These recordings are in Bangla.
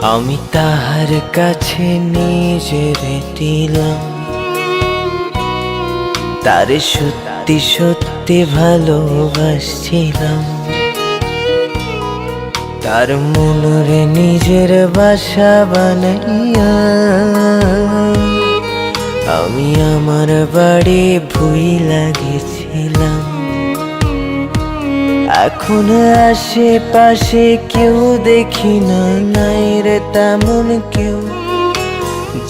আমি তাহার কাছে নিজের দিলাম, তারে সত্যি সত্যি ভালোবাসছিলাম। তার মনরে নিজের বাসা বানাইয়া আমি আমার বাড়ি ভুইলা গেছিলাম। এখন আশেপাশে কেউ দেখি না, নাই রে তেমন কেউ,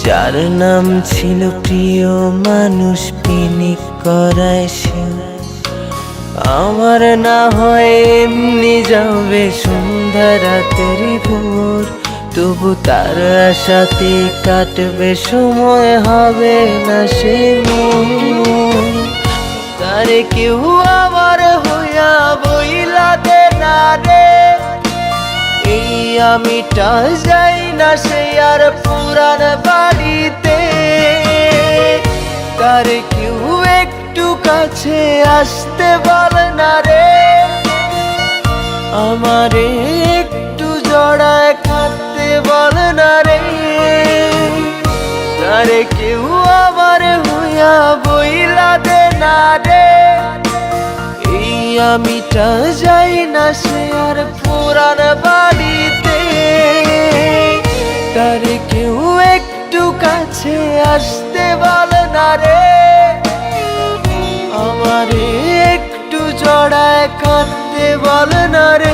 যার নাম ছিল প্রিয় মানুষ পিনিক করায় সে। আমার না হয় এমনি যাবে সন্ধ্যা রাতের ভোর, তবু তার আশাতে কাটবে সময়, হবে না সে মোর। তারে কেউ আমার হইয়া বইলা দে না রে, এই আমিটা যাই না সে আর পুরান বাড়িতে। তারে কেউ একটু কাছে আসতে বল না রে, আমারে একটু জড়ায় কাঁদতে বল না রে। তারে কেউ আমার হইয়া বইলা দে না রে, এই আমিটা যাই না সে আর পুরান বাড়িতে। তারে কেউ একটু কাছে আসতে বল না রে, আমারে একটু জড়ায় কাঁদতে বল না রে।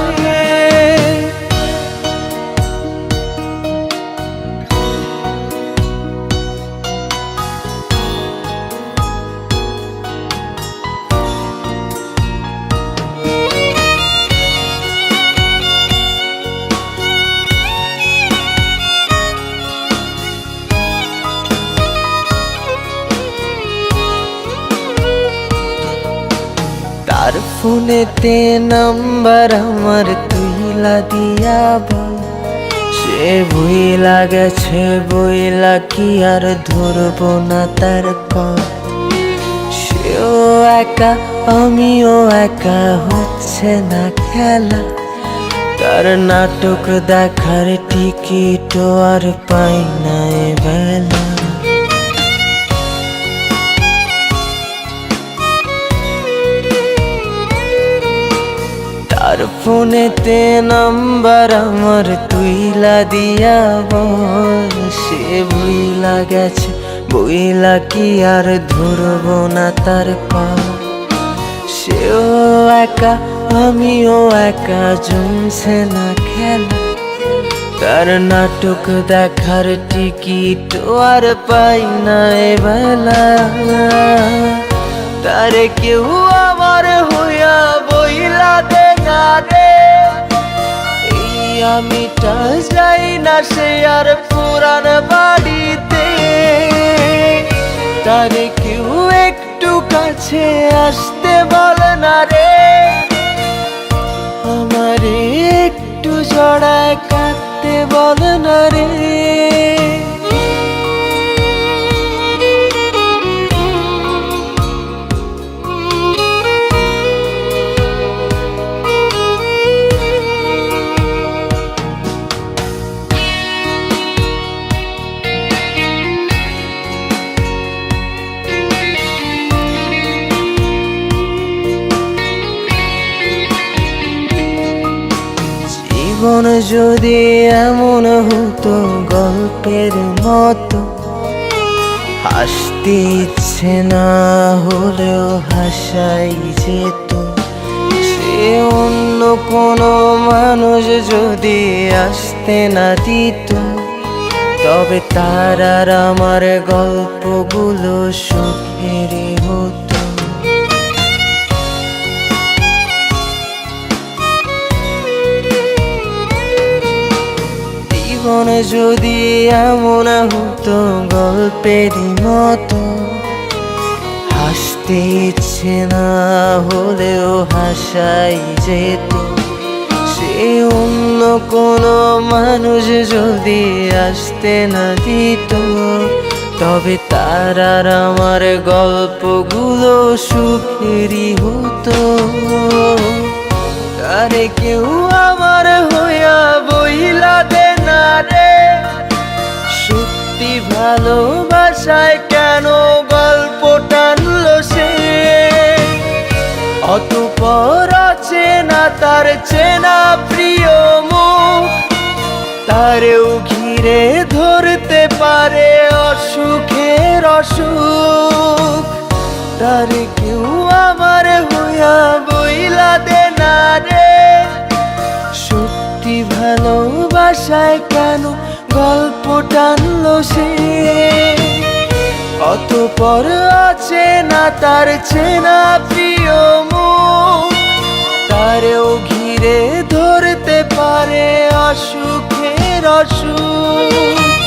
তার ফোনেতে নাম্বার আমার তুইলা দিয়া বল, সে বইলা গেছে বইলা কি আর ধরবো না তার কল। সেও একা আমিও একা, হচ্ছে না খেলা, তার নাটক দেখার টিকিটও আর পাই না এবেলা। তার ফোনেতে নাম্বার আমার তুইলা দিয়া বল, সে বইলা গেছে বইলা কি আর ধরবো না তার কল। সেও একা আমিও একা, জমছে না খেলা, তার নাটক দেখার টিকিট আর পাই না এবেলা। তারে কেউ আমার হইয়া বইলা দে না রে, এই আমিটা যাই না সে আর পুরান বাড়িতে। তারে কেউ একটু কাছে আসতে বল না রে, আমারে একটু জড়ায় কাঁদতে বল না রে। জীবন যদি এমন হতো গল্পের মতো, হাসতে ইচ্ছে না হলেও হাসাই যেত। সে অন্য কোনো মানুষ যদি আসতে না দিত, তবে তার আর আমার গল্পগুলো সুখেরই হতো। জীবন যদি এমন হতো গল্পেরই মতো, হাসতে ইচ্ছে না হলেও হাসাই যেত। সে অন্য কোনো মানুষ যদি আসতে না দিত, তবে তার আর আমার গল্পগুলো সুখেরই হতো। তারে কেউ আমার হইয়া বইলা দে না রে, ভালোবাসায় কেন গল্প টানলো সে, অতঃপর চেনা তার চেনা প্রিয় মুখ, তারেও ঘিরে ধরতে পারে অসুখের অসুখ। তারে কেউ আমার হইয়া বইলা দে না রে, সত্যি ভালোবাসায় কেন গল্প টানলো সে, অতঃপর চেনা তার চেনা প্রিয় মুখ, তারেও ঘিরে ধরতে পারে অসুখের অসুখ।